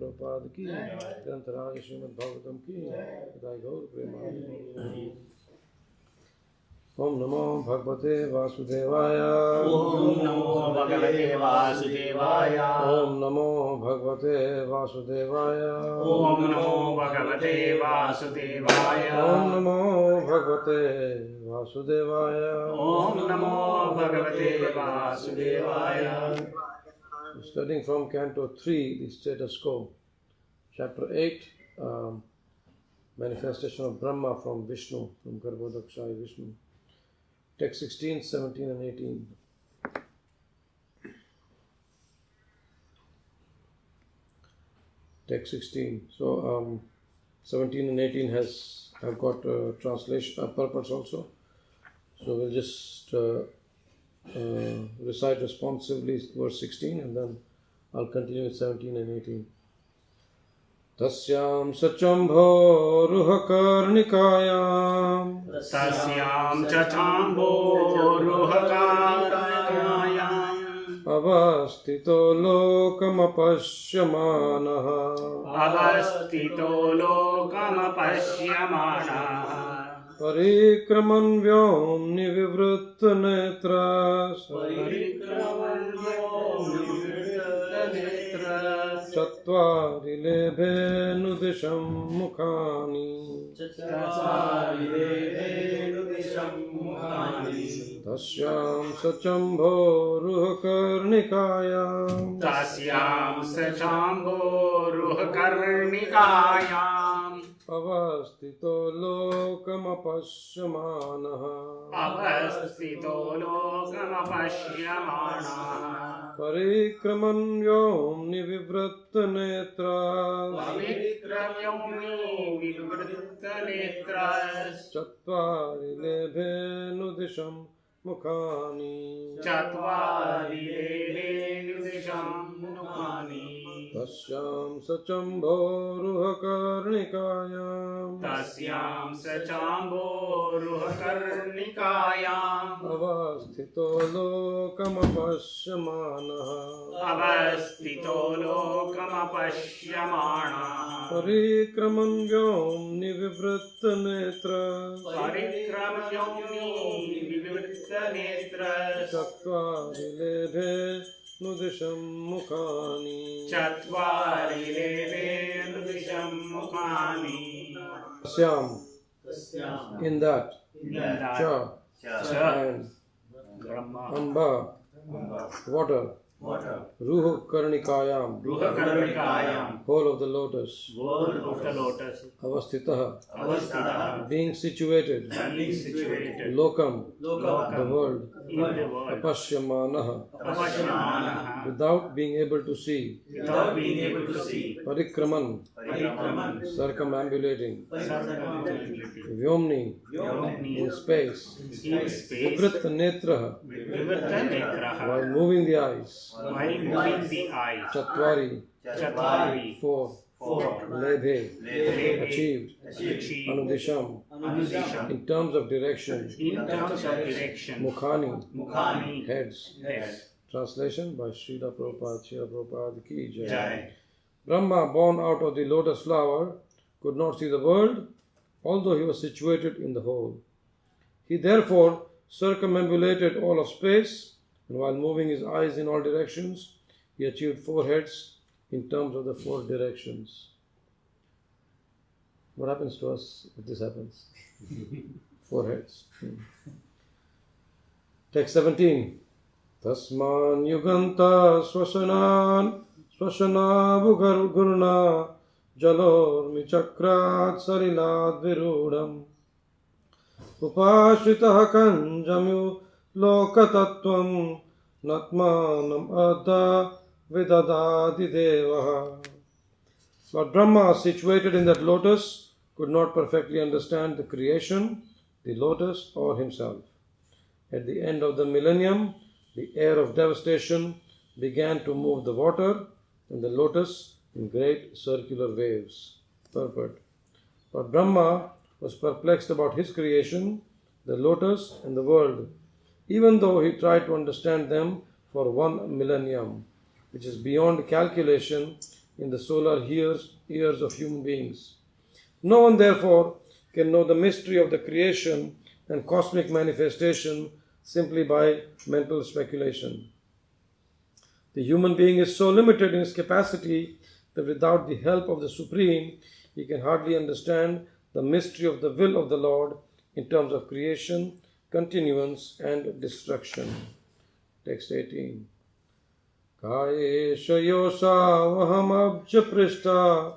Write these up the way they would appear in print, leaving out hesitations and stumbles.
Prabhupada ki, Kirtana-Bihari Srimad-Bhagavatam ki, Garbhodakaśāyī Prabhu. Om Namo Bhagavate Vasudevaya. Om Namo Bhagavate Vasudevaya. Om Namo Bhagavate Vasudevaya. Om Namo Bhagavate Vasudevaya. Om Namo Bhagavate Vasudevaya. Om Namo Bhagavate Vasudevaya. Studying from Canto 3, the status quo. Chapter 8, manifestation of Brahmā from Viṣṇu, from Garbhodakaśāyī Viṣṇu. Text 16, 17 and 18. Text 16. So 17 and 18 have got translation purpose also. So we'll just recite responsively verse 16 and then I'll continue with 17 and 18. Tasyam sachambho ruhakarnikayam. Tasyam chachambo ruhakarnikayam. Avastito lokamapashyamanaha. Avastito lokamapashyamanaha. Parikraman vyomni vivritta netras. Parikraman vyomni vivritta netras. Chatvari lebhe nudisham mukhani. Chatvari lebhe nudisham mukhani. Tasyam sachambho ruhakarnikayam. Tasyam sachambho ruhakarnikayam. avastito lokamapashyamanaha avastito lokamapashyamanaha parikraman vyomni vivratta netra parikrmyomni vivratta netras chatvari lebhenu disham mukhani chatvari devenu disham mukhani tasyam sachambhoruhakarnikayam tasyam sachamboruhakarnikayam avasthito lokamapashyamanaha avastito lokamapashyamanaha parikraman vyomni vivratta netra parikramyomni vivratta netras chatvari lebhenu disham mukhani chatvari devenu disham mukhani Syam, in that, Nanda cha, cha and Brahmā amba, water, ruha karnikayam, Ruhakarnikayam whole of the lotus, whorl of the lotus avasthitaha, avastita being situated, being situated lokam, the world, in the world apashyamanaha, apashyamanaha without being able to see, without being able to see parikraman, parikraman circumambulating, circumambulated vyomni, yomni in space, in space vivratta netraha, vivratta netraha while moving the eyes, while moving the eye chatvari, chatvari four, lebhe, achieved, achieved anudisham, anudisham in terms of direction, in terms of direction mukhani, mukhani heads. head Translation by Srila Prabhupada ki jai. jai Brahma, born out of the lotus flower, could not see the world, although he was situated in the whole. He therefore circumambulated all of space, and while moving his eyes in all directions, he achieved four heads in terms of the four directions. What happens to us if this happens? Four heads. Text 17. Tasman yuganta swasana bhugargurna jalor michakrat sarilad virudam upashritah kanjamyu lokatattvam natmanam adha vidadadi devaha. Lord Brahma, situated in that lotus, could not perfectly understand the creation, the lotus, or himself. At the end of the millennium, the air of devastation began to move the water and the lotus in great circular waves. Purport. But Brahma was perplexed about his creation, the lotus, and the world, even though he tried to understand them for 1 millennium, which is beyond calculation in the solar years of human beings. No one, therefore, can know the mystery of the creation and cosmic manifestation simply by mental speculation. The human being is so limited in his capacity that without the help of the Supreme, he can hardly understand the mystery of the will of the Lord in terms of creation, continuance, and destruction. Text 18. Kayesha yosa vaham abja prishta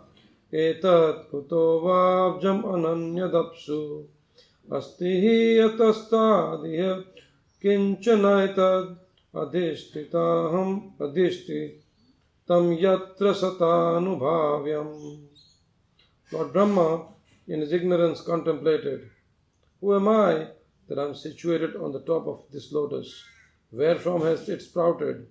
etat kuto vabjam ananyadapsu asti yatastadya kinchanaitad adhishtitaham adhishti tam yatra satanubhavyam. Lord Brahma in his ignorance contemplated, who am I that I am situated on the top of this lotus? Wherefrom has it sprouted?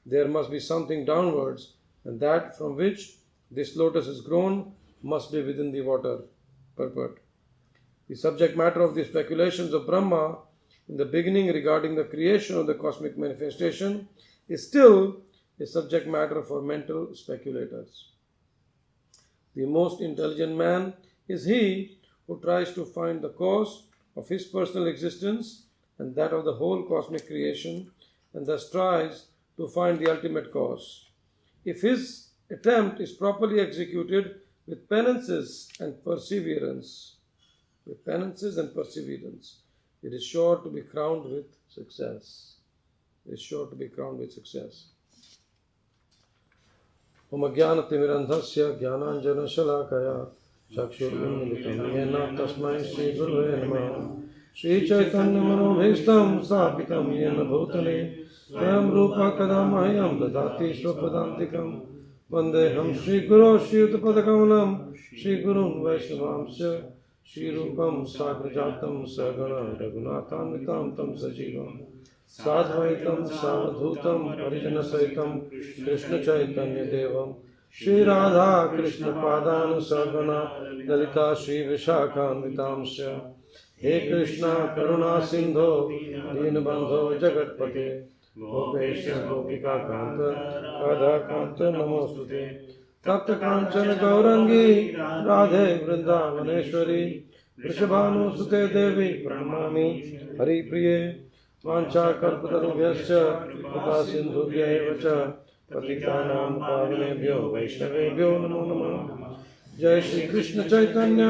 There must be something downwards, and that from which this lotus is grown must be within the water. Purport. The subject matter of the speculations of Brahma in the beginning regarding the creation of the cosmic manifestation is still a subject matter for mental speculators. The most intelligent man is he who tries to find the cause of his personal existence and that of the whole cosmic creation, and thus tries to find the ultimate cause. If his attempt is properly executed with penances and perseverance, it is sure to be crowned with success. Om Jnana Timirandhasya Jnananjana Shalakaya चक्षुरुन्मिलितं येन तस्मै श्रीगुरवे नमः। श्रीचैतन्यमनोभीष्टं स्थापितं येन भूतले स्वयं रूपा कदा मह्यं ददाति स्वपदान्तिकं। वन्देऽहं श्रीगुरो श्रीयुतपदकमलं श्रीगुरुन् वैष्णवांश्च श्रीरूपं साग्रजातं सगण रघुनाथान्वितं तं सजीवं साद्वैतं सावधूतं परिजनसहितं कृष्णचैतन्यदेवं श्रीराधा कृष्णपादान् सगण ललिता श्रीविशाखान्वितांश्च। हे कृष्णा करुणा सिंधो दीनबंधो जगत्पते गोपेश गोपिकाकांत राधाकांत नमोस्तुते। तप्त कांचन गौरंगी राधे वृंदावनेश्वरी वृषभानुसुते देवी प्रणमामि हरिप्रिये। वाञ्छाकल्पतरुभ्यश्च कृपा सिन्धुभ्यैव च पतितानां पावनेभ्यो वैष्णवेभ्यो नमो नमः। जय श्री कृष्ण चैतन्य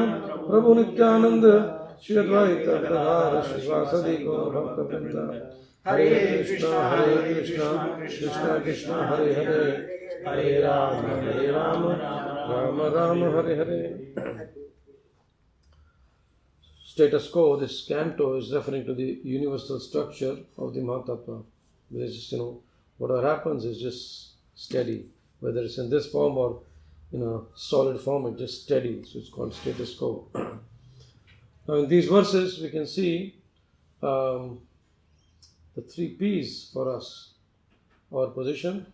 प्रभु नित्यानंद श्री अद्वैत गदाधर श्रीवासदि गौर भक्तवृंद। हरे Krishna Krishna Krishna Hare Hare Hare Ram Ram Ram Hare Hare. Status quo, this canto is referring to the universal structure of the Mahatattva. Because, whatever happens is just steady, whether it's in this form or in a solid form, it's just steady. So it's called status quo. Now in these verses we can see the 3 P's for us: our position,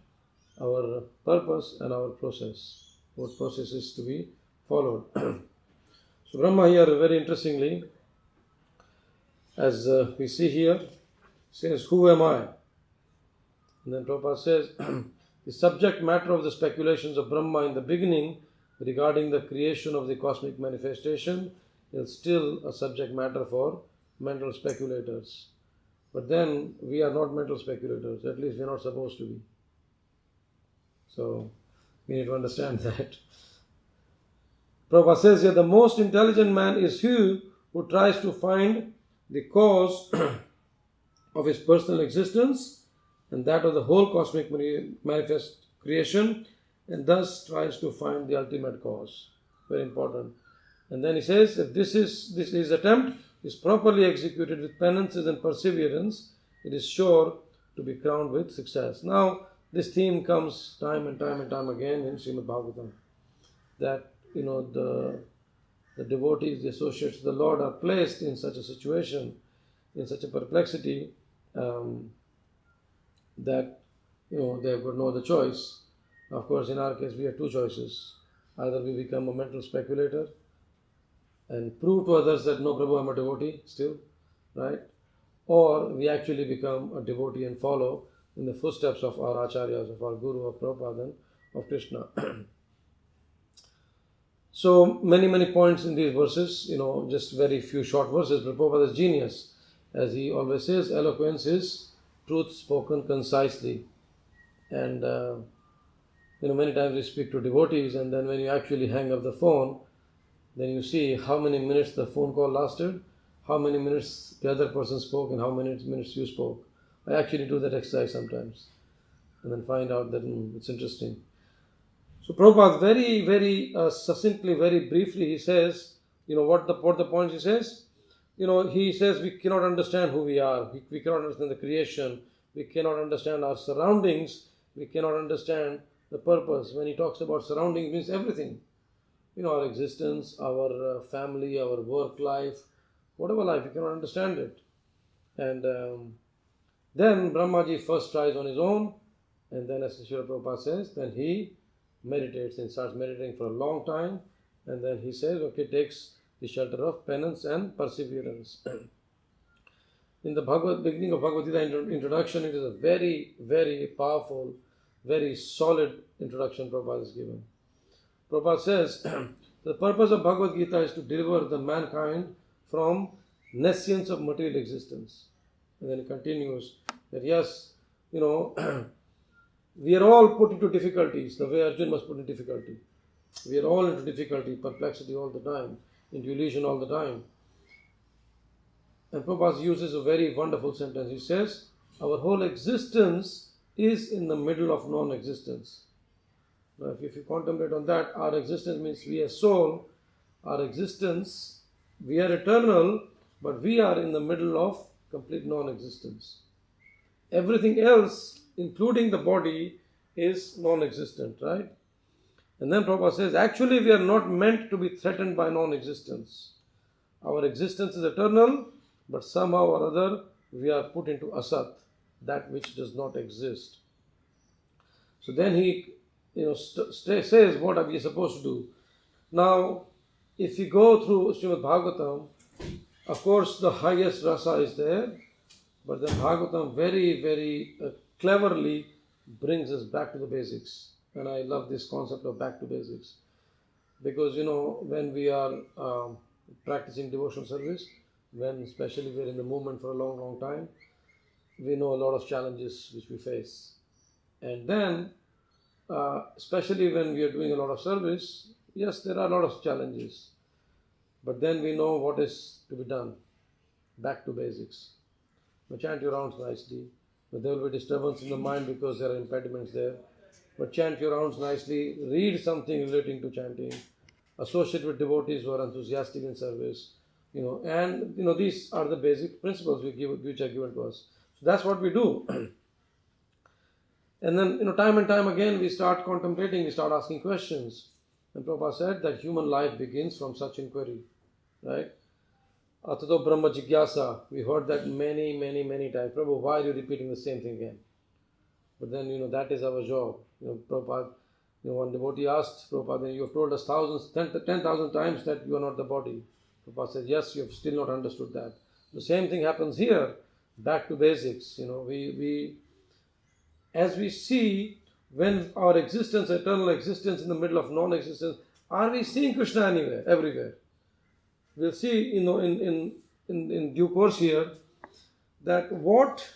our purpose and our process. What process is to be followed. So Brahma here very interestingly, as we see here, says, who am I? And then Prabhupada says, the subject matter of the speculations of Brahma in the beginning regarding the creation of the cosmic manifestation is still a subject matter for mental speculators. But then we are not mental speculators, at least we are not supposed to be. So we need to understand that. Prabhupada says here, the most intelligent man is he who tries to find the cause of his personal existence and that of the whole cosmic manifest creation, and thus tries to find the ultimate cause. Very important. And then he says, if this attempt is properly executed with penances and perseverance, it is sure to be crowned with success. Now, this theme comes time and time again in Srimad-Bhagavatam, that the devotees, the associates of the Lord are placed in such a situation, in such a perplexity, that they have got no other choice. Of course, in our case, we have 2 choices. Either we become a mental speculator and prove to others that no, Prabhu, I'm a devotee still, right? Or we actually become a devotee and follow in the footsteps of our acharyas, of our Guru, of Prabhupada, and of Krishna. So many points in these verses, just very few short verses, but Prabhupada is genius. As he always says, eloquence is truth spoken concisely. And many times we speak to devotees, and then when you actually hang up the phone, then you see how many minutes the phone call lasted, how many minutes the other person spoke, and how many minutes you spoke. I actually do that exercise sometimes, and then find out that it's interesting. So Prabhupada very succinctly, very briefly, he says, what the points he says? He says we cannot understand who we are, we cannot understand the creation, we cannot understand our surroundings, we cannot understand the purpose. When he talks about surroundings, it means everything. Our existence, our family, our work life, whatever life, we cannot understand it. And then Brahmaji first tries on his own, and then as Srila Prabhupada says, then he meditates and starts meditating for a long time, and then he says, okay, takes the shelter of penance and perseverance. In the beginning of Bhagavad Gita introduction, it is a very powerful, very solid introduction Prabhupada is given. Prabhupada says, the purpose of Bhagavad Gita is to deliver the mankind from nescience of material existence. And then he continues that yes, we are all put into difficulties, the way Arjuna was put in difficulty. We are all into difficulty, perplexity all the time, into illusion all the time. And Prabhupada uses a very wonderful sentence. He says, our whole existence is in the middle of non-existence. Now, if you contemplate on that, our existence means we as soul our existence, we are eternal, but we are in the middle of complete non-existence. Everything else, including the body, is non-existent, right? And then Prabhupada says, actually we are not meant to be threatened by non-existence. Our existence is eternal, but somehow or other we are put into asat, that which does not exist. So then he says, what are we supposed to do? Now, if you go through Srimad-Bhagavatam, of course the highest rasa is there, but then Bhagavatam very, very cleverly brings us back to the basics. And I love this concept of back to basics. Because, when we are practicing devotional service, when especially we are in the movement for a long, long time, we know a lot of challenges which we face. And then, especially when we are doing a lot of service, yes, there are a lot of challenges. But then we know what is to be done. Back to basics. Chant your rounds nicely. But there will be disturbance in the mind because there are impediments there. But chant your rounds nicely. Read something relating to chanting. Associate with devotees who are enthusiastic in service. And these are the basic principles which are given to us. So that's what we do. And then, time and time again, we start contemplating, we start asking questions. And Prabhupada said that human life begins from such inquiry, right? Atato Brahma Jigyasa, we heard that many, many, many times. Prabhu, why are you repeating the same thing again? But then, that is our job. Prabhupada, one devotee asked Prabhupada, you have told us 10,000 times that you are not the body. Prabhupada said, yes, you have still not understood that. The same thing happens here, back to basics. As we see, when our existence, eternal existence in the middle of non-existence, are we seeing Krishna anywhere, everywhere? We'll see, in due course here, that what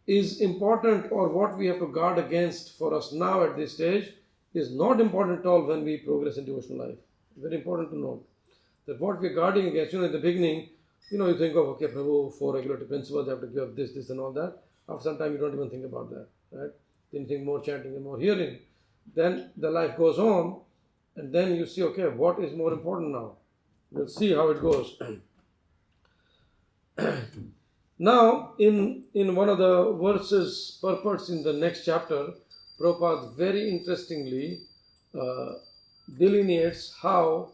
is important or what we have to guard against for us now at this stage is not important at all when we progress in devotional life. Very important to note that what we're guarding against, in the beginning, you think of, okay, Prabhu, 4 regulatory principles, you have to give up this and all that. After some time, you don't even think about that, right? Then you think more chanting and more hearing. Then the life goes on, and then you see, okay, what is more important now? We'll see how it goes. Now, in one of the verses, purports in the next chapter, Prabhupada very interestingly delineates how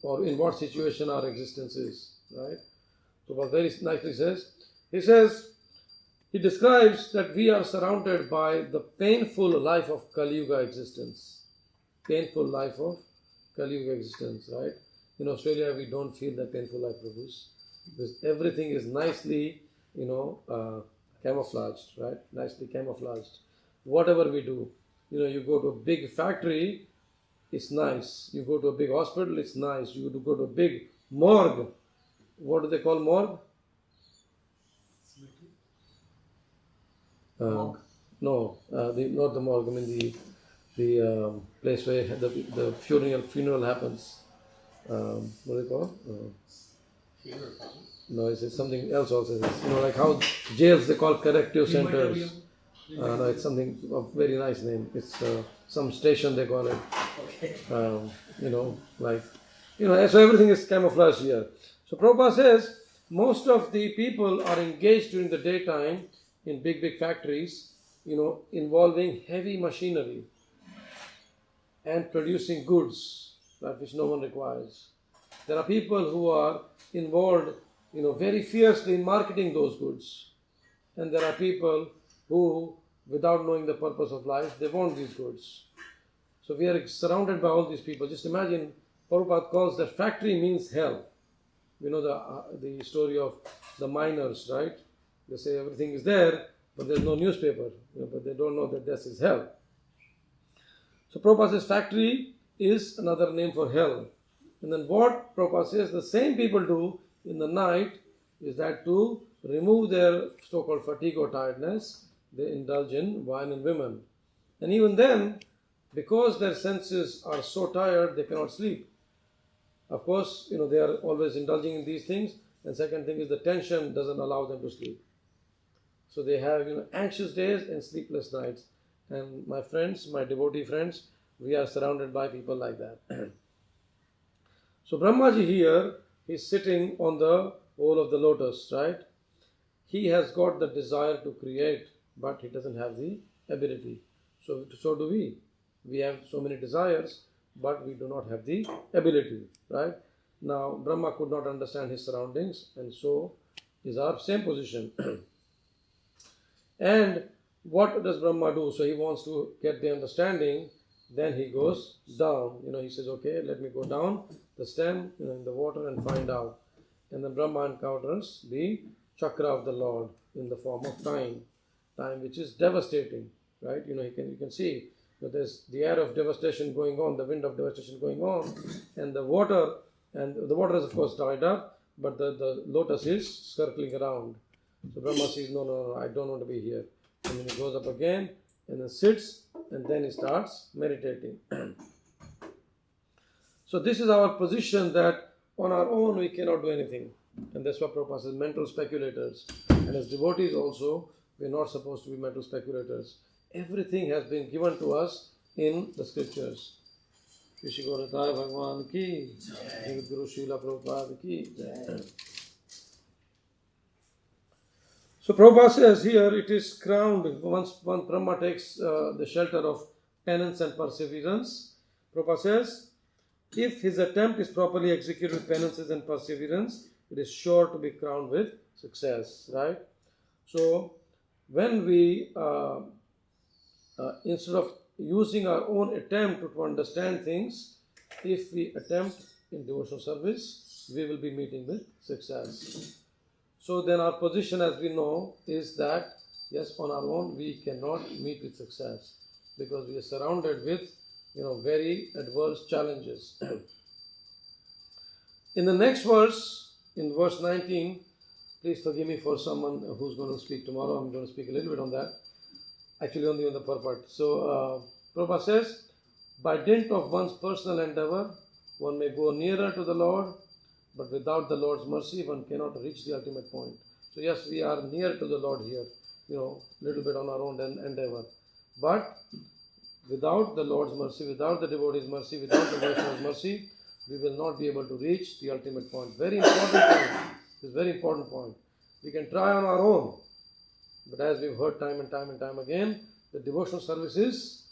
or in what situation our existence is, right? Prabhupada very nicely he describes that we are surrounded by the painful life of Kali Yuga existence. Painful life of Kali Yuga existence, right? In Australia, we don't feel that painful life, Prabhus, because everything is nicely, camouflaged, right? Nicely camouflaged. Whatever we do, you go to a big factory, it's nice. You go to a big hospital, it's nice. You go to a big morgue. What do they call morgue? No, not the morgue. I mean the place where the funeral happens. What do they call? No, it's something else also. Like how jails they call corrective centers. No, it's something of very nice name. It's some station they call it. Okay. So everything is camouflaged here. So Prabhupada says most of the people are engaged during the daytime in big factories, involving heavy machinery and producing goods, that which no one requires. There are people who are involved, very fiercely in marketing those goods. And there are people who, without knowing the purpose of life, they want these goods. So we are surrounded by all these people. Just imagine, Prabhupada calls that factory means hell. The story of the miners, right? They say everything is there, but there's no newspaper. But they don't know that this is hell. So Prabhupada says factory is another name for hell. And then what Prabhupada says the same people do in the night is that to remove their so-called fatigue or tiredness, they indulge in wine and women. And even then, because their senses are so tired, they cannot sleep. Of course, they are always indulging in these things. And second thing is the tension doesn't allow them to sleep. So they have, anxious days and sleepless nights. And my friends, my devotee friends, we are surrounded by people like that. So Brahmaji here, he's sitting on the bowl of the lotus, right? He has got the desire to create, but he doesn't have the ability. So do we. We have so many desires, but we do not have the ability, right? Now, Brahma could not understand his surroundings, and so is our same position. And what does Brahma do? So he wants to get the understanding, then he goes down. He says, okay, let me go down the stem in the water and find out. And then Brahma encounters the chakra of the Lord in the form of time which is devastating, right? You can see that there's the air of devastation going on, the wind of devastation going on, and the water has of course dried up, but the lotus is circling around. So Brahma says, no, I don't want to be here. And then he goes up again and then sits, and then he starts meditating. So this is our position, that on our own we cannot do anything. And that's what Prabhupada says, mental speculators. And as devotees also, we're not supposed to be mental speculators. Everything has been given to us in the scriptures. Vishigorataaya Bhagwan ki, Jagat Guru Srila Prabhupada ki. So Prabhupada says here, it is crowned, once Brahma takes the shelter of penance and perseverance, Prabhupada says, if his attempt is properly executed with penances and perseverance, it is sure to be crowned with success, right? So when we, instead of using our own attempt to understand things, if we attempt in devotional service, we will be meeting with success. So then our position, as we know, is that yes, on our own we cannot meet with success, because we are surrounded with very adverse challenges. In the next verse, in verse 19, please forgive me for someone who's going to speak tomorrow. I'm going to speak a little bit on that. Actually, only on the purport. So, Prabhupada says, by dint of one's personal endeavor, one may go nearer to the Lord, but without the Lord's mercy, one cannot reach the ultimate point. So, yes, we are near to the Lord here, little bit on our own endeavor. But without the Lord's mercy, without the devotee's mercy, without the Vaishnava's mercy, we will not be able to reach the ultimate point. Very important point. This is a very important point. We can try on our own, but as we've heard time and time again, the devotional service is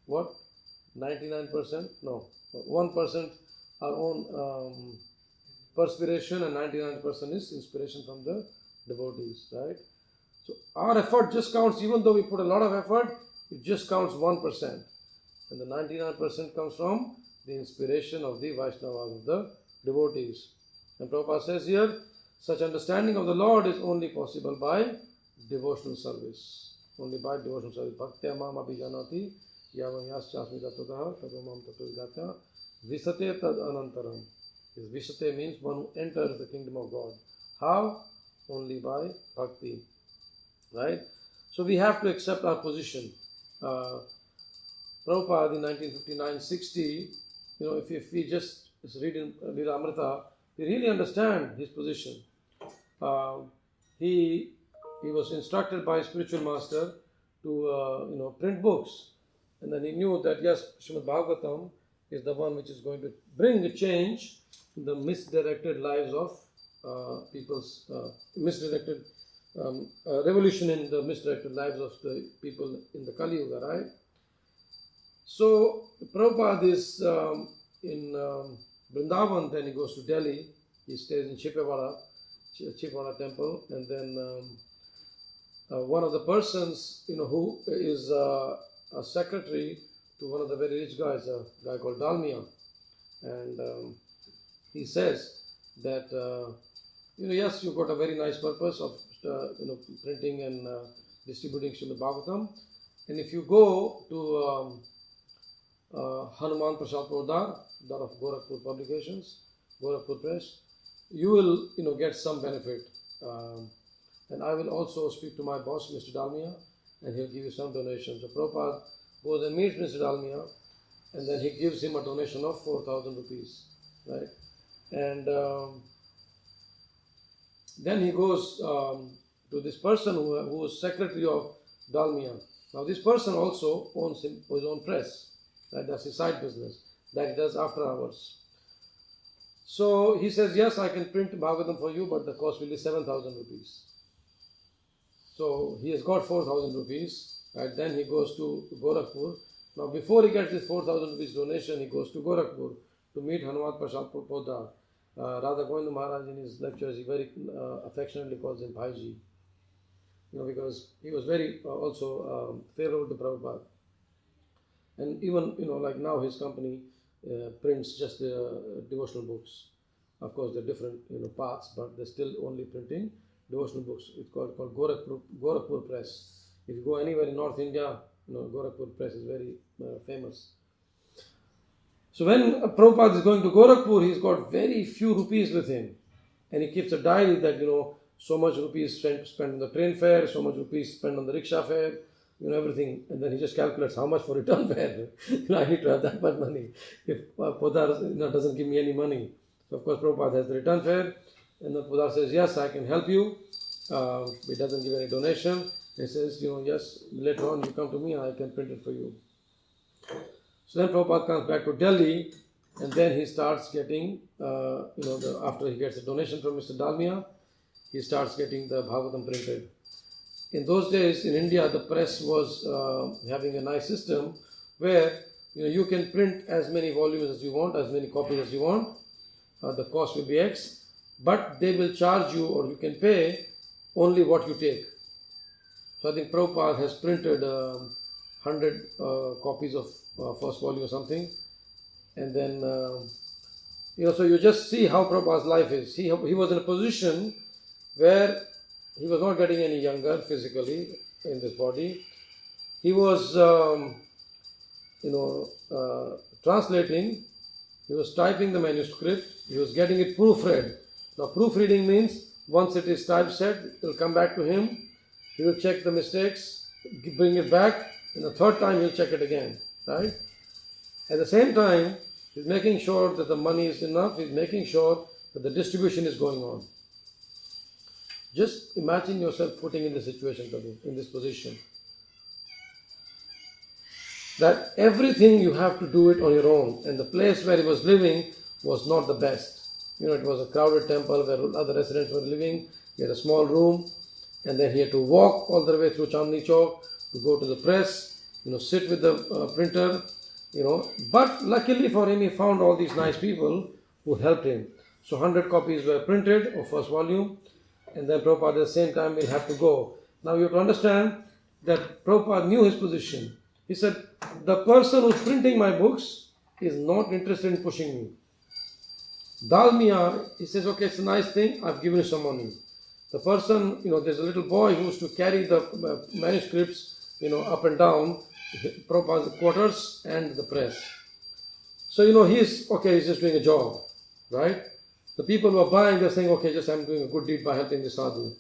what? 99%? No, 1% our own perspiration, and 99% is inspiration from the devotees, right? So our effort just counts, even though we put a lot of effort, it just counts 1%. And the 99% comes from the inspiration of the Vaishnavas, of the devotees. And Prabhupada says here, such understanding of the Lord is only possible by devotional service. Only by devotional service. Bhaktya mam abhijanati yavahyas chasmi tatataha tatomam tatodgatya visate tad anantaram. This visate means one who enters the kingdom of God. How? Only by bhakti. Right? So we have to accept our position. Prabhupada in 1959-60, if we just read in Lila Amrita, we really understand his position. He was instructed by a spiritual master to print books, and then he knew that yes, Srimad-Bhagavatam is the one which is going to bring a change in the misdirected lives of people's misdirected revolution in the misdirected lives of the people in the Kali Yuga, right? So Prabhupada is in Vrindavan, then he goes to Delhi. He stays in Chipawala temple, and then one of the persons, who is a secretary to one of the very rich guys, a guy called Dalmia, and he says that yes, you've got a very nice purpose of printing and distributing Srimad-Bhagavatam, and if you go to Hanuman Prasad Prodar, that of Gorakhpur Publications, Gorakhpur Press, you will get some benefit. And I will also speak to my boss, Mr. Dalmia, and he'll give you some donation. So Prabhupada goes and meets Mr. Dalmia, and then he gives him a donation of 4,000 rupees, right? And then he goes to this person who was secretary of Dalmia. Now this person also owns his own press. Right? That's his side business that he does after hours. So he says, yes, I can print Bhagavatam for you, but the cost will be 7,000 rupees. So he has got 4,000 rupees, right? Then he goes to Gorakhpur. Now before he gets this 4,000 rupees donation, he goes to Gorakhpur to meet Hanumat Prasad Poddar. Radha Govinda Maharaj in his lectures, he very affectionately calls him Bhaiji. Because he was very also favorable to Prabhupada. And even, like now his company prints just devotional books. Of course, they're different, paths, but they're still only printing devotional books. It's called Gorakhpur Press. If you go anywhere in North India, Gorakhpur Press is very famous. So when Prabhupada is going to Gorakhpur, he's got very few rupees with him. And he keeps a diary that, so much rupees spent on the train fare, so much rupees spent on the rickshaw fare, everything. And then he just calculates how much for return fare. I need to have that much money. If Poddar doesn't give me any money. So of course Prabhupada has the return fare. And then Poddar says, yes, I can help you. He doesn't give any donation. He says, yes, later on you come to me, I can print it for you. So then Prabhupada comes back to Delhi, and then he starts getting, after he gets a donation from Mr. Dalmia, he starts getting the Bhagavatam printed. In those days in India, the press was having a nice system where you can print as many volumes as you want, as many copies as you want. The cost will be X, but they will charge you, or you can pay only what you take. So I think Prabhupada has printed 100 copies of first volume or something, and then so you just see how Prabhupada's life is. He was in a position where he was not getting any younger physically in this body. He was translating, he was typing the manuscript, he was getting it proofread. Now proofreading means once it is typeset, it will come back to him, he will check the mistakes, bring it back, and the third time he will check it again, right? At the same time, he's making sure that the money is enough, he's making sure that the distribution is going on. Just imagine yourself putting in this situation, Prabhu, in this position. That everything you have to do it on your own, and the place where he was living was not the best. It was a crowded temple where other residents were living. He had a small room, and then he had to walk all the way through Chandni Chowk to go to the press, sit with the printer, But luckily for him, he found all these nice people who helped him. So 100 copies were printed of first volume, and then Prabhupada at the same time will have to go. Now you have to understand that Prabhupada knew his position. He said, the person who is printing my books is not interested in pushing me. Dalmia, he says, okay, it's a nice thing, I've given you some money. The person, there's a little boy who used to carry the manuscripts, up and down, Prabhupada's quarters and the press. So, he's just doing a job, right? The people who are buying, they're saying, okay, just I'm doing a good deed by helping the sadhu.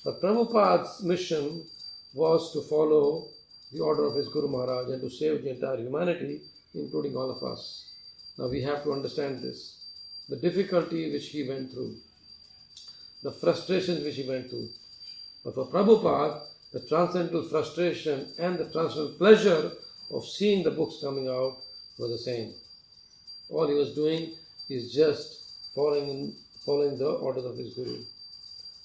But Prabhupada's mission was to follow the order of his Guru Maharaj and to save the entire humanity, including all of us. Now we have to understand this. The difficulty which he went through, the frustrations which he went through. But for Prabhupada, the transcendental frustration and the transcendental pleasure of seeing the books coming out was the same. All he was doing is just following the orders of his Guru.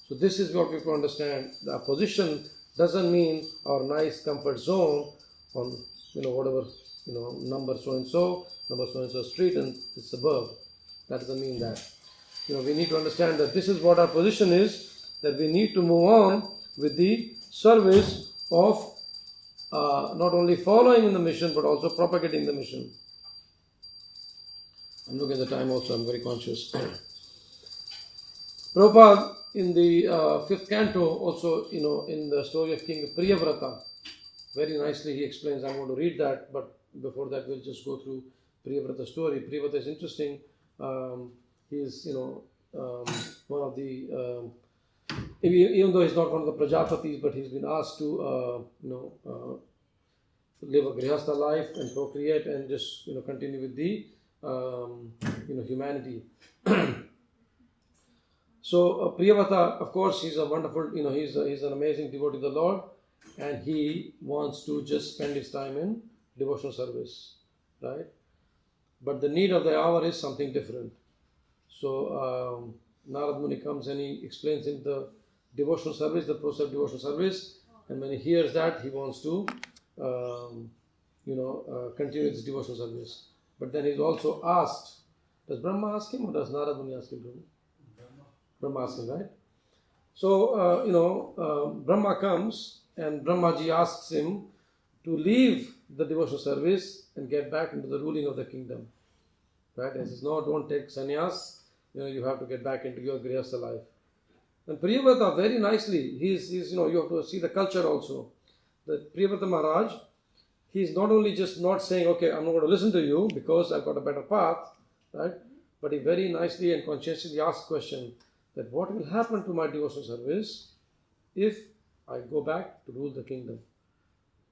So this is what we have to understand. The position doesn't mean our nice comfort zone on whatever number so and so street and the suburb. That doesn't mean that. We need to understand that this is what our position is, that we need to move on with the service of not only following in the mission but also propagating the mission. I'm looking at the time also, I'm very conscious. Prabhupada in the 5th canto also, in the story of King Priyavrata, very nicely he explains. I'm going to read that, but before that we'll just go through Priyavrata's story. Priyavrata is interesting. He is, one of the, even though he's not one of the Prajapatis, but he's been asked to, live a Grihastha life and procreate and just, continue with the, humanity. So Priyavrata, of course, he's a wonderful, he's an amazing devotee of the Lord, and he wants to just spend his time in devotional service, right? But the need of the hour is something different. So Narad Muni comes and he explains him the devotional service, the process of devotional service, and when he hears that, he wants to continue his devotional service. But then he's also asked, does Brahma ask him or does Narad Muni ask him? Brahma asks him, right? So, Brahma comes and Brahmaji asks him to leave the devotional service and get back into the ruling of the kingdom. Right? And he says, no, don't take sannyas. You have to get back into your grihastha life. And Priyavrata very nicely, he's you have to see the culture also. The Priyavrata Maharaj, he's not only just not saying, okay, I'm not going to listen to you because I've got a better path, right? But he very nicely and conscientiously asks the question that what will happen to my devotional service if I go back to rule the kingdom?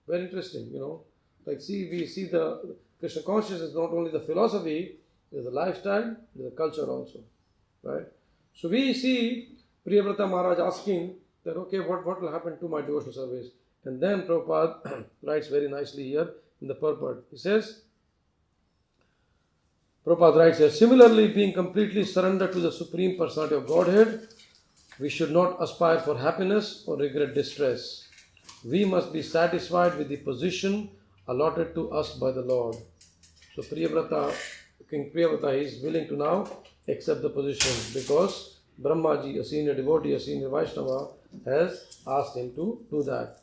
Very interesting, Like we see the Krishna consciousness is not only the philosophy, there's the lifestyle, there's the culture also, right? So we see Priyavrata Maharaj asking that, okay, what will happen to my devotional service? And then Prabhupada writes very nicely here in the purport. He says, Prabhupada writes here, similarly, being completely surrendered to the Supreme Personality of Godhead, we should not aspire for happiness or regret distress. We must be satisfied with the position allotted to us by the Lord. So King Priyavrata is willing to now accept the position because Brahmaji, a senior devotee, a senior Vaishnava, has asked him to do that.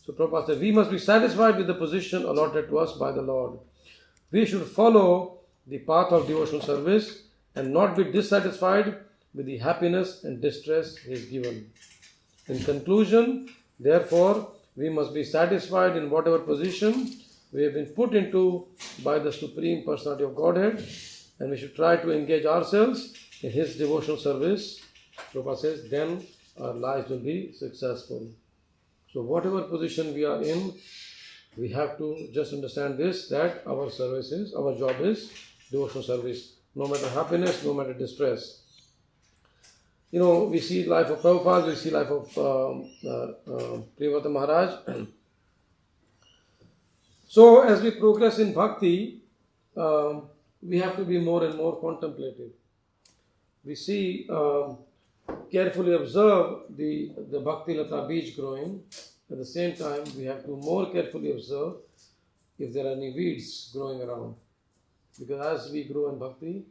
So Prabhupada said, we must be satisfied with the position allotted to us by the Lord. We should follow the path of devotional service and not be dissatisfied with the happiness and distress he is given. In conclusion, therefore, we must be satisfied in whatever position we have been put into by the Supreme Personality of Godhead, and we should try to engage ourselves in his devotional service. Prabhupada says, then our lives will be successful. So whatever position we are in, we have to just understand this, that our job is devotional service. No matter happiness, no matter distress. We see life of Prabhupada, we see life of Priyavrata Maharaj. So as we progress in bhakti, we have to be more and more contemplative. We see, carefully observe the bhakti lata beach growing. At the same time, we have to more carefully observe if there are any weeds growing around. Because as we grow in bhakti,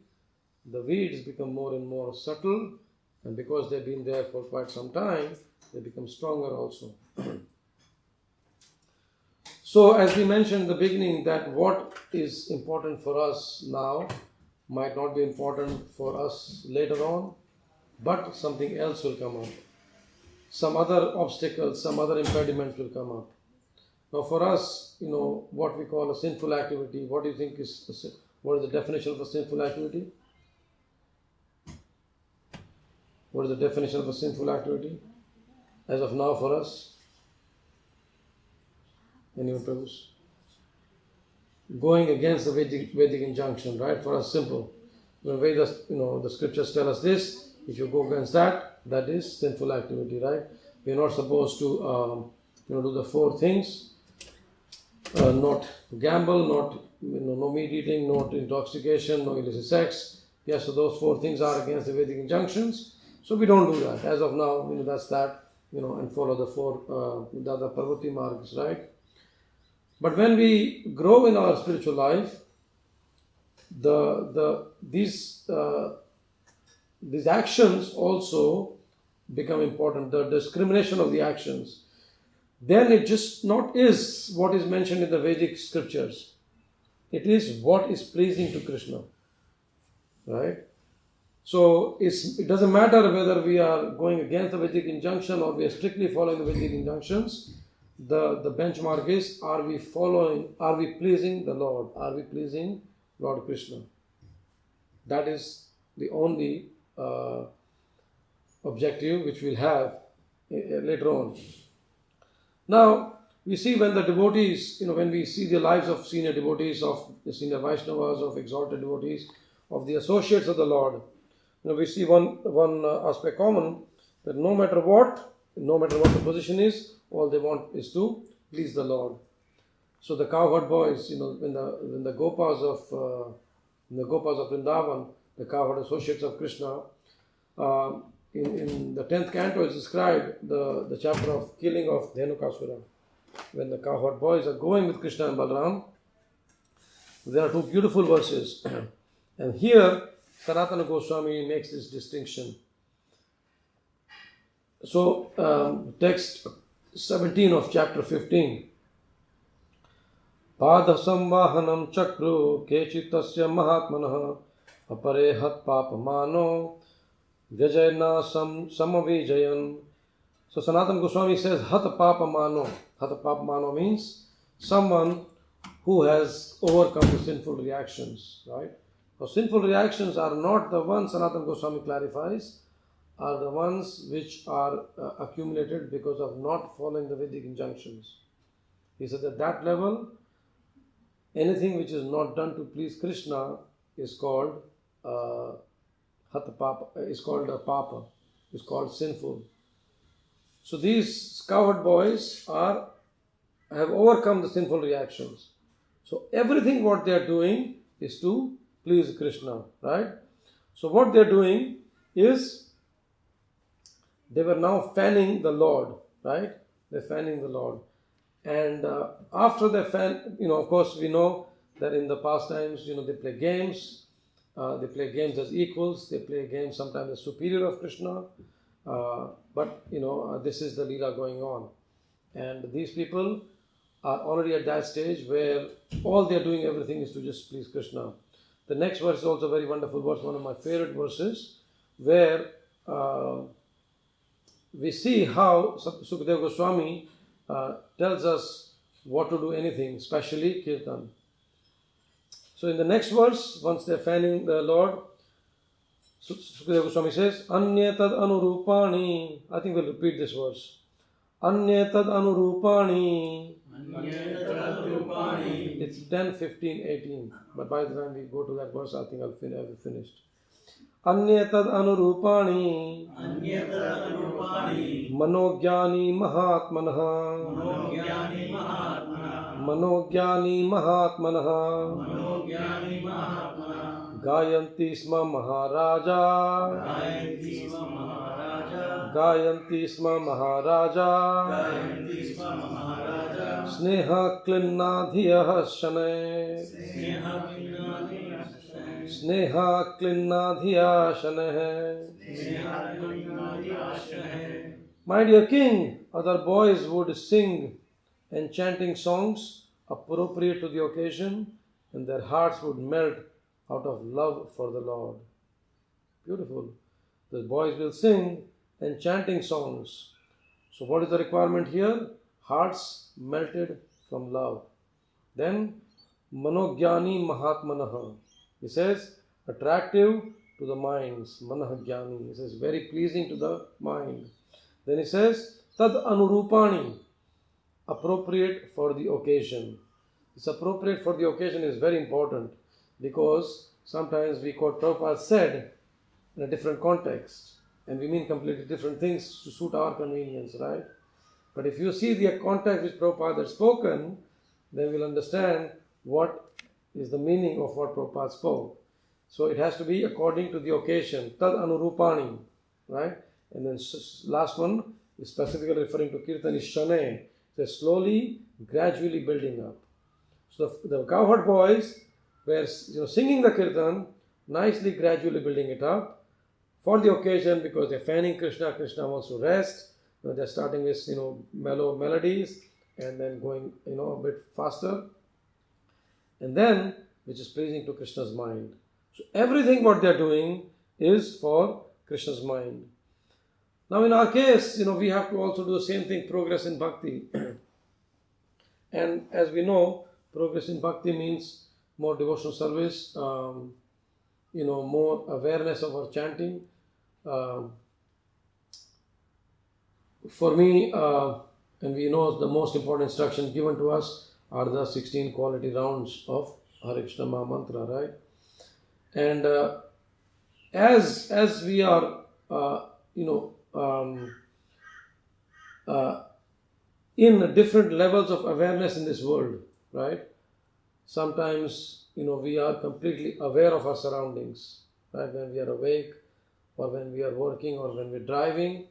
the weeds become more and more subtle, and because they've been there for quite some time, they become stronger also. So as we mentioned in the beginning, that what is important for us now might not be important for us later on, but something else will come up. Some other obstacles, some other impediments will come up. Now for us, what we call a sinful activity, what do you think what is the definition of a sinful activity? What is the definition of a sinful activity as of now for us? Anyone, Prabhu? Going against the Vedic injunction, right? For us, simple. When Vedas, the scriptures tell us this. If you go against that, that is sinful activity, right? We are not supposed to, do the 4 things. Not gamble, not, no meat eating, not intoxication, no illicit sex. Yes, so those 4 things are against the Vedic injunctions. So we don't do that. As of now, that's that, and follow the 4, the other Parvati marks, right? But when we grow in our spiritual life, these actions also become important. The discrimination of the actions. Then it just not is what is mentioned in the Vedic scriptures. It is what is pleasing to Krishna, right? So it doesn't matter whether we are going against the Vedic injunction or we are strictly following the Vedic injunctions. The benchmark is, are we pleasing the Lord? Are we pleasing Lord Krishna? That is the only objective which we'll have later on. Now, we see when the devotees, when we see the lives of senior devotees, of the senior Vaishnavas, of exalted devotees, of the associates of the Lord, we see one aspect common, that no matter what the position is, all they want is to please the Lord. So the cowherd boys, when the Gopas of Vrindavan, the cowherd associates of Krishna. In the 10th canto is described the chapter of killing of Dhenukasura. When the cowherd boys are going with Krishna and Balaram, there are two beautiful verses. And here, Sanatana Goswami makes this distinction. So, text 17 of chapter 15. Pada samvahanam chakru kechitasya mahatmanah aparehat papamano vyajayna samavijayan. So Sanatana Goswami says Hatha Papamano. Hatha Papamano means someone who has overcome the sinful reactions, right? Now sinful reactions are not the ones, Sanatana Goswami clarifies, are the ones which are accumulated because of not following the Vedic injunctions. He said at that level, anything which is not done to please Krishna is called Hatha Papa, is called a Papa, is called sinful. So these cowherd boys have overcome the sinful reactions. So everything what they are doing is to please Krishna, right? So what they are doing is they were now fanning the Lord, right? They're fanning the Lord. And after they fan, of course we know that in the past times, they play games. They play games as equals. They play games sometimes as superior of Krishna. But this is the Leela going on. And these people are already at that stage where all they are doing, everything is to just please Krishna. The next verse is also a very wonderful verse, one of my favorite verses, where we see how Sukadeva Goswami tells us what to do anything, especially Kirtan. So in the next verse, once they are fanning the Lord, Sukadeva Goswami says, Anyetad anurupani. I think we'll repeat this verse. Anyetad anurupani. It's 10, 15, 18. But by the time we go to that verse, I think I'll have finished. Anyetad anurupani. Manogyani mahatmanaha. Manogyani mahatmanaha. Gayanti sma maharaja. Gayanti sma maharaja. Sneha klinnadhiyah shane. Sneha klinnadhiyah shane. My dear king, other boys would sing enchanting songs appropriate to the occasion, and their hearts would melt out of love for the Lord. Beautiful. The boys will sing enchanting songs. So what is the requirement here? Hearts melted from love. Then Manogyani Mahatmanaha. He says attractive to the minds. Manahagyani. He says very pleasing to the mind. Then he says Tad Anurupani. Appropriate for the occasion. This appropriate for the occasion is very important, because sometimes we quote Prabhupada said in a different context, and we mean completely different things to suit our convenience, right? But if you see the context which Prabhupada has spoken, then we'll understand what is the meaning of what Prabhupada spoke. So it has to be according to the occasion. Tad anurupani, right? And then last one is specifically referring to Kirtan is shane. So slowly, gradually building up. So the cowherd boys were singing the Kirtan, nicely, gradually building it up for the occasion, because they're fanning Krishna. Krishna wants to rest. They're starting with mellow melodies and then going a bit faster, and then which is pleasing to Krishna's mind. So everything what they're doing is for Krishna's mind. Now in our case, we have to also do the same thing, progress in bhakti. And as we know, progress in bhakti means more devotional service, more awareness of our chanting. For me, and we know the most important instructions given to us are the 16 quality rounds of Hare Krishna Maha Mantra, right? And as we are, in different levels of awareness in this world, right? Sometimes, we are completely aware of our surroundings. right? When we are awake, or when we are working, or when we're driving,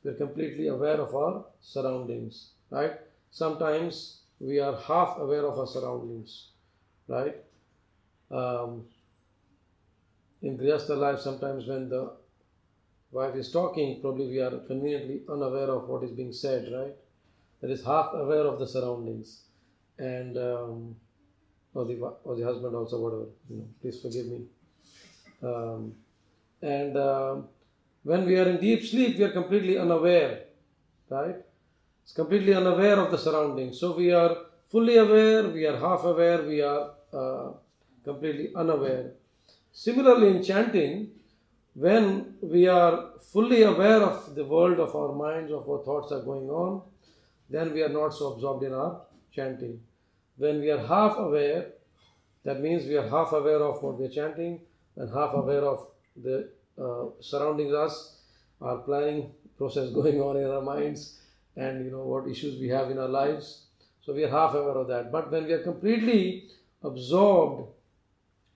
we're completely aware of our surroundings, right? Sometimes we are half aware of our surroundings, right? In Grihastha life, sometimes when the wife is talking, probably we are conveniently unaware of what is being said, right? That is half aware of the surroundings, and or the husband also, whatever. Please forgive me. When we are in deep sleep, we are completely unaware, right? It's completely unaware of the surroundings. So we are fully aware, we are half aware, we are completely unaware. Similarly, in chanting, when we are fully aware of the world of our minds, of what thoughts are going on, then we are not so absorbed in our chanting. When we are half aware, that means we are half aware of what we are chanting and half aware of the surrounding us, our planning process going on in our minds, and what issues we have in our lives. So we are half aware of that. But when we are completely absorbed,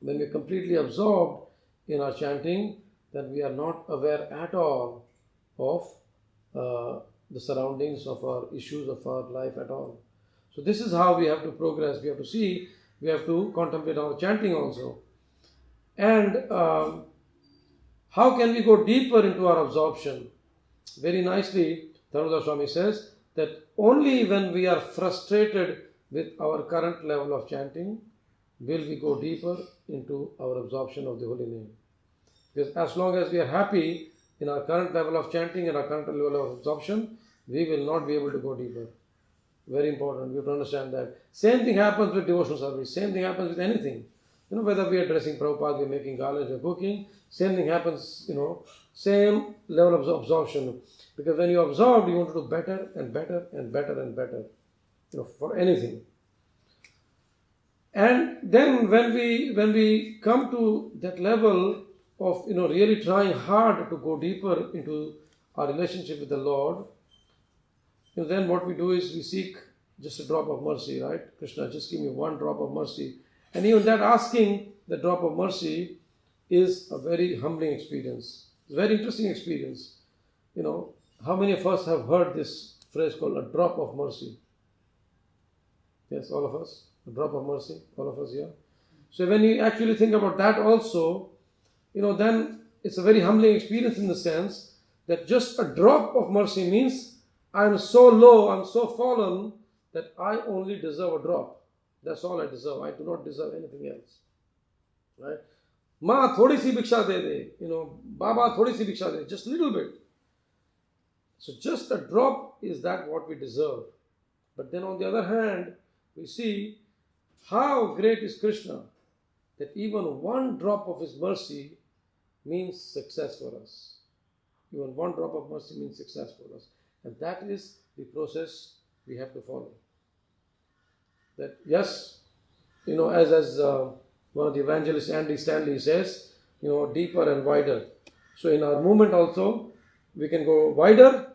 in our chanting, then we are not aware at all of the surroundings, of our issues, of our life at all. So this is how we have to progress. We have to see, we have to contemplate our chanting also. And how can we go deeper into our absorption? Very nicely, Dharmadhara Swami says that only when we are frustrated with our current level of chanting will we go deeper into our absorption of the holy name. Because as long as we are happy in our current level of chanting and our current level of absorption, we will not be able to go deeper. Very important. We have to understand that. Same thing happens with devotional service. Same thing happens with anything. Whether we are dressing Prabhupada, we are making garlands, we are cooking, same thing happens, same level of absorption. Because when you absorb, you want to do better and better and better and better, for anything. And then when we come to that level of, really trying hard to go deeper into our relationship with the Lord, then what we do is we seek just a drop of mercy, right? Krishna, just give me one drop of mercy. And even that asking the drop of mercy is a very humbling experience. It's a very interesting experience. How many of us have heard this phrase called a drop of mercy? Yes, all of us. A drop of mercy, all of us here. So when you actually think about that also, then it's a very humbling experience in the sense that just a drop of mercy means I'm so low, I'm so fallen that I only deserve a drop. That's all I deserve. I do not deserve anything else. Right? Ma thodi si bhiksha de de. Baba thodi si bhiksha de. Just a little bit. So just a drop is that what we deserve. But then on the other hand, we see how great is Krishna, that even one drop of his mercy means success for us. Even one drop of mercy means success for us. And that is the process we have to follow. That yes, as one of the evangelists, Andy Stanley, says, deeper and wider. So in our movement also, we can go wider,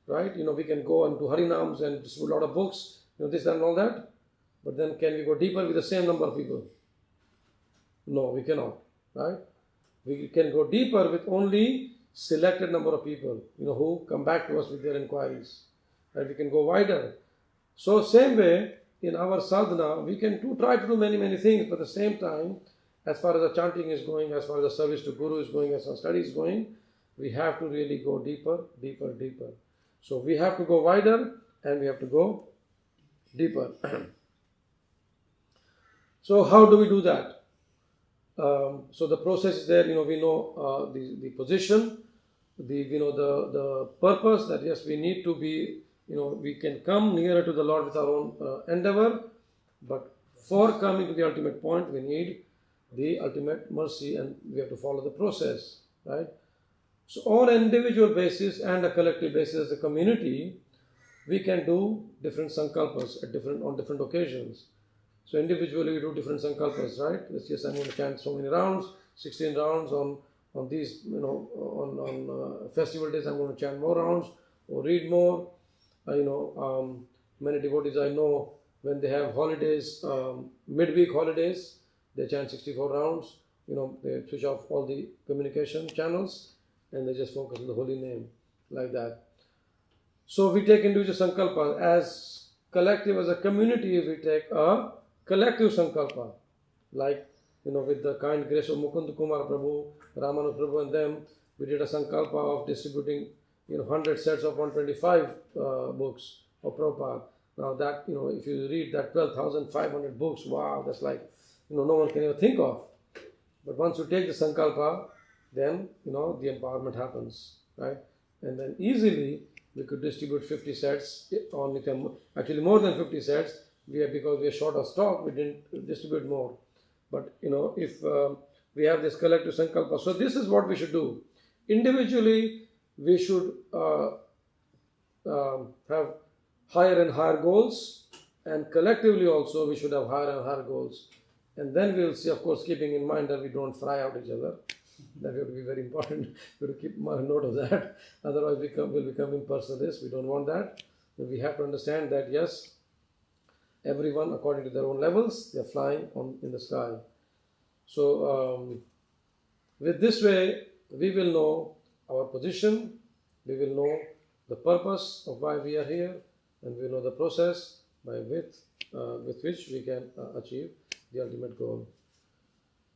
right? We can go into Harinams and distribute a lot of books, this and all that. But then can we go deeper with the same number of people? No, we cannot, right? We can go deeper with only selected number of people, who come back to us with their inquiries. Right? We can go wider. So same way, in our sadhana, we can try to do many, many things, but at the same time, as far as the chanting is going, as far as the service to Guru is going, as far as study is going, we have to really go deeper, deeper, deeper. So we have to go wider and we have to go deeper. So how do we do that? So the process is there, we know the position, the purpose, that yes, we need to be, we can come nearer to the Lord with our own endeavor, but for coming to the ultimate point, we need the ultimate mercy and we have to follow the process, right? So on an individual basis and a collective basis as a community, we can do different sankalpas on different occasions. So individually we do different sankalpas, right? Yes, I'm going to chant so many rounds, 16 rounds on these, on festival days I'm going to chant more rounds or read more. Many devotees I know, when they have holidays, midweek holidays, they chant 64 rounds. they switch off all the communication channels and they just focus on the holy name, like that. So we take individual sankalpa. As collective, as a community, we take a collective sankalpa. Like, with the kind grace of Mukund Kumar Prabhu, Ramanu Prabhu and them, we did a sankalpa of distributing 100 sets of 125 books of Prabhupada. Now that, if you read that 12,500 books, wow, that's like, no one can even think of. But once you take the sankalpa, then, the empowerment happens, right? And then easily we could distribute 50 sets on Nityam. Actually more than 50 sets, because we are short of stock, we didn't distribute more. But, if we have this collective sankalpa, so this is what we should do. Individually, we should have higher and higher goals, and collectively also we should have higher and higher goals. And then we will see, of course, keeping in mind that we don't fry out each other. That will be very important. We have to keep note of that. Otherwise, we'll become impersonalists. We don't want that. But we have to understand that, yes, everyone, according to their own levels, they are flying in the sky. So, with this way, we will know our position, we will know the purpose of why we are here, and we will know the process with which we can achieve the ultimate goal.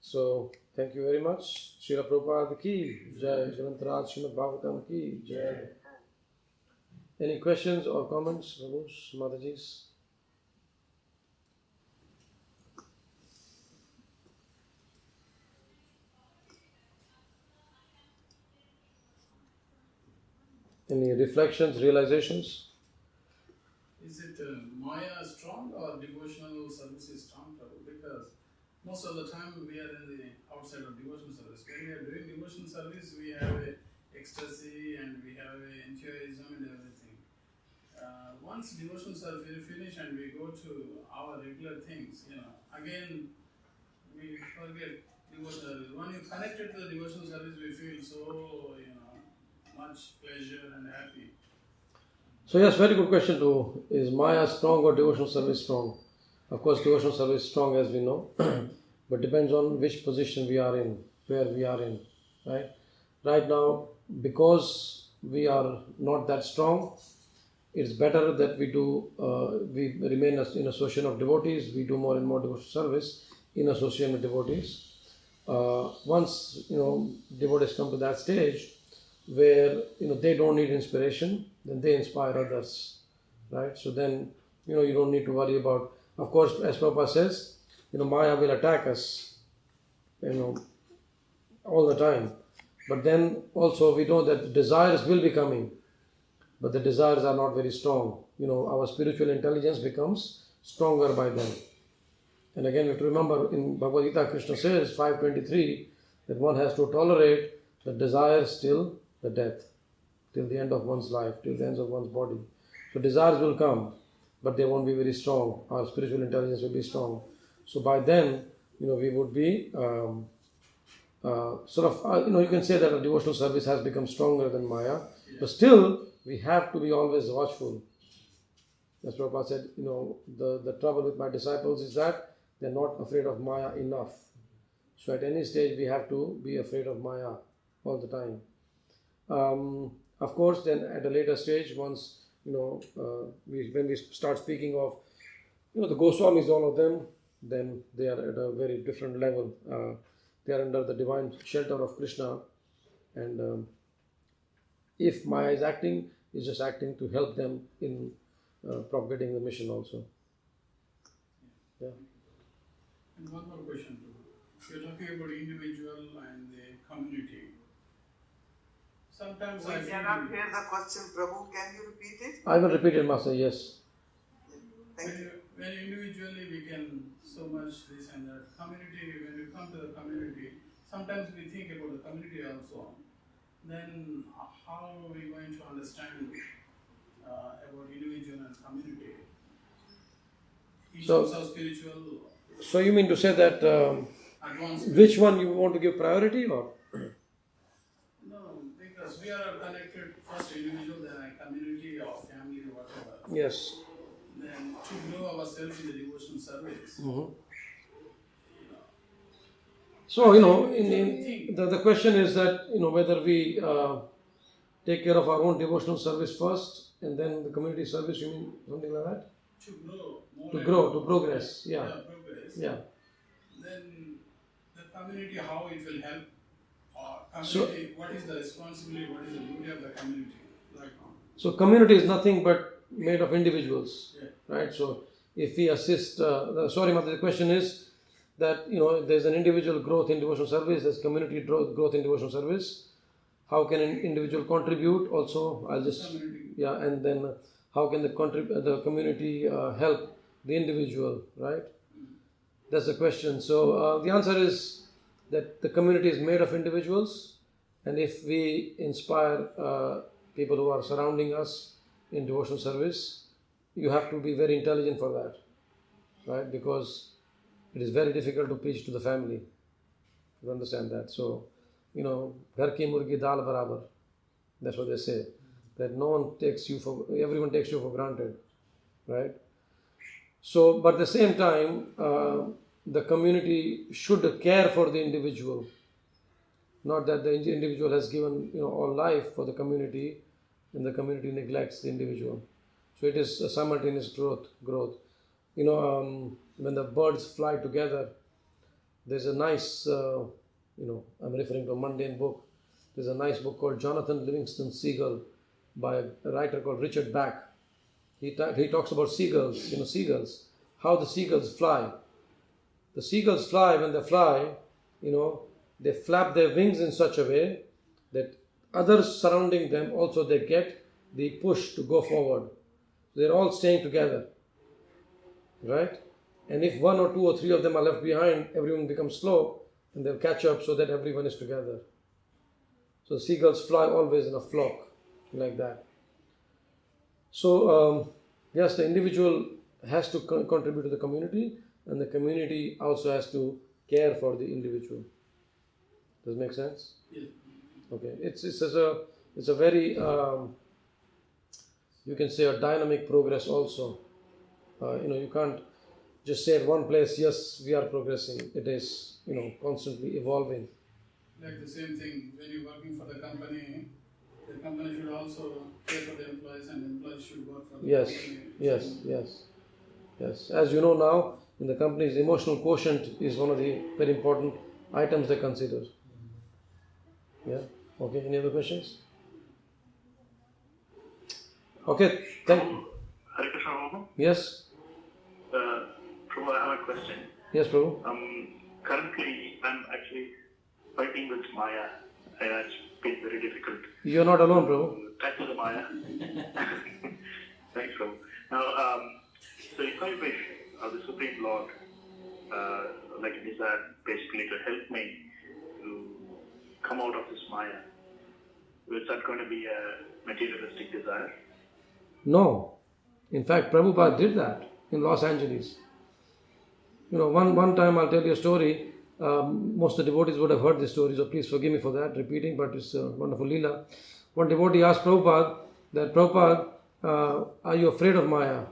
So, thank you very much. Srila Prabhupada ki Jai, Jalantaraj Srimad-Bhagavatam ki Jai. Any questions or comments, Prabhu's, Mataji's? Any reflections, realizations? Is it Maya strong or devotional service is strong, Prabhu? Because most of the time we are in the outside of devotional service. When we are doing devotional service, we have a ecstasy and we have a enthusiasm and everything. Once devotional service is finished and we go to our regular things, again we forget devotional service. When you connect it to the devotional service, we feel so, much pleasure and happy. So yes, very good question too. Is Maya strong or devotional service strong? Of course, devotional service is strong, as we know, but depends on which position we are in, where we are in, right? Right now, because we are not that strong, it's better that we remain in association of devotees. We do more and more devotional service in association with devotees. Once devotees come to that stage where they don't need inspiration, then they inspire others, right? So then you don't need to worry about. Of course, as Prabhupada says, Maya will attack us, all the time. But then also we know that the desires will be coming, but the desires are not very strong. Our spiritual intelligence becomes stronger by then. And again, we have to remember in Bhagavad Gita, Krishna says 5:23 that one has to tolerate the desires till the death, till the end of one's life, till the end of one's body. So desires will come, but they won't be very strong. Our spiritual intelligence will be strong. So by then, we would be you can say that a devotional service has become stronger than Maya, but still we have to be always watchful. As Prabhupada said, the trouble with my disciples is that they're not afraid of Maya enough. So at any stage we have to be afraid of Maya all the time. Of course, then at a later stage, once when we start speaking of the Goswamis, all of them, then they are at a very different level. They are under the divine shelter of Krishna, and if Maya is acting, it's just acting to help them in propagating the mission also. Yeah. And one more question too. You're talking about individual and the community. Sometimes We cannot hear the question, Prabhu. Can you repeat it? I will repeat it, Master. Yes. Thank you. when individually we can so much this and that. Community, when we come to the community, sometimes we think about the community also. Then how are we going to understand about individual and community? Each So- is so spiritual. So you mean to say that Advanced. which one you want to give priority, or? No, because we are connected first individual, then a community or family or whatever. Yes. Then to grow ourselves in the devotional service. Mm-hmm. So, the question is that, whether we take care of our own devotional service first and then the community service, you mean something like that? To grow more. To grow, to progress, yeah. Progress. Yeah. Then the community, how it will help? Or So- community, what is the responsibility, what is the duty of the community? Like, So community is nothing but made of individuals, yeah. right? So if we assist, sorry Mata, the question is that, there's an individual growth in devotional service, there's community growth in devotional service. How can an individual contribute also? I'll just, Community. yeah, and then how can the community help the individual, right? That's the question. So the answer is that the community is made of individuals, and if we inspire people who are surrounding us in devotional service, you have to be very intelligent for that, right? Because it is very difficult to preach to the family. You understand that? So, ghar ki murgi dal barabar. That's what they say. That everyone takes you for granted, right? So, but at the same time, the community should care for the individual. Not that the individual has given all life for the community, and the community neglects the individual. So it is a simultaneous growth. When the birds fly together, there's a nice, I'm referring to a mundane book. There's a nice book called Jonathan Livingston Seagull by a writer called Richard Bach. He talks about seagulls, seagulls, how the seagulls fly. The seagulls fly, when they fly, they flap their wings in such a way that others surrounding them also they get the push to go forward. They're all staying together, right? And if one or two or three of them are left behind, everyone becomes slow and they'll catch up so that everyone is together. So seagulls fly always in a flock like that. So yes, the individual has to contribute to the community, and the community also has to care for the individual. Does it make sense? Yeah. Okay, it's a very you can say a dynamic progress also. You can't just say at one place, yes, we are progressing. It is constantly evolving. Like the same thing, when you're working for the company should also care for the employees, and employees should work for the company. Yes. As you know now, in the company's emotional quotient is one of the very important items they consider. Yeah. Okay. Any other questions? Okay. Thank you. Hare Krishna, Prabhu. Yes. Prabhu, I have a question. Yes, Prabhu. Currently, I'm actually fighting with Maya, and it's been very difficult. You are not alone, Prabhu. to tackle the Maya. Thanks, Prabhu. Now, so if I wish the Supreme Lord, like a desire, basically to help me to come out of this Maya, is that going to be a materialistic desire? No. In fact, Prabhupada did that in Los Angeles. One time I'll tell you a story. Most of the devotees would have heard this story, so please forgive me for that, repeating, but it's a wonderful Leela. One devotee asked Prabhupada that, Prabhupada, are you afraid of Maya?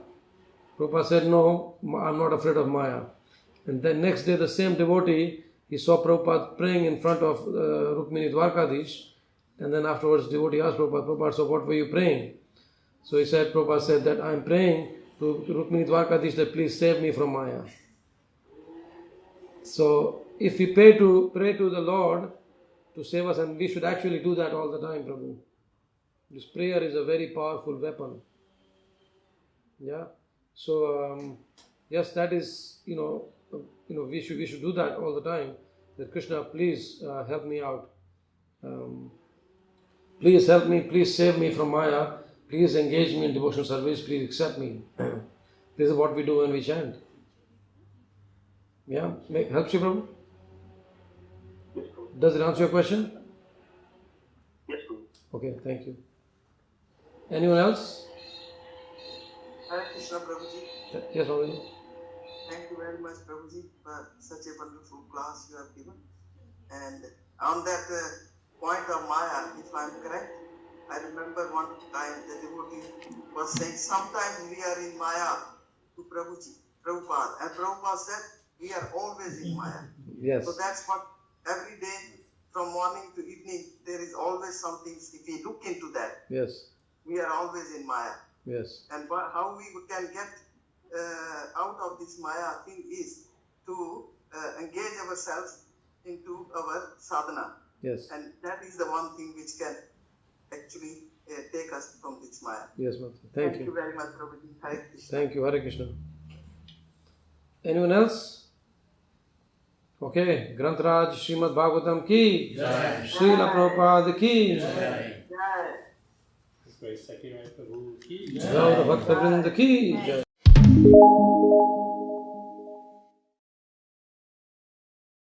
Prabhupada said, no, I'm not afraid of Maya. And then next day, the same devotee, he saw Prabhupada praying in front of Rukmini Dwarkadish, and then afterwards, devotee asked Prabhupada, so what were you praying? So Prabhupada said that I'm praying to Rukmini Dwarkadish that please save me from Maya. So if we pray to the Lord to save us, and we should actually do that all the time, Prabhu. This prayer is a very powerful weapon. Yeah. So yes, that is we should do that all the time. That Krishna, please help me out. Please help me. Please save me from Maya. Please engage me in devotional service. Please accept me. This is what we do when we chant. Yeah, helps you, Prabhu? Yes, Prabhu. Does it answer your question? Yes, Prabhu. Okay, thank you. Anyone else? Hare Krishna, Prabhuji. Yes, Prabhuji. Thank you very much, Prabhuji, for such a wonderful class you have given. And on that point of Maya, if I am correct, I remember one time the devotee was saying, sometimes we are in Maya to Prabhupada. And Prabhupada said, we are always in Maya. Yes. So that's what every day from morning to evening, there is always something. If we look into that, Yes. we are always in Maya. Yes. And how we can get out of this Maya thing is to engage ourselves into our sadhana. Yes. And that is the one thing which can actually take us from this Maya. Yes, Mataji. Thank you. Very much, Prabhuji. Hare Krishna. Thank you. Hare Krishna. Anyone else? Okay. Grantaraj Srimad-Bhagavatam ki Jai. Srila Prabhupada ki Jai. Jai. Sakhi Prabhu ki Gaura Bhakta Vrinda ki Jai.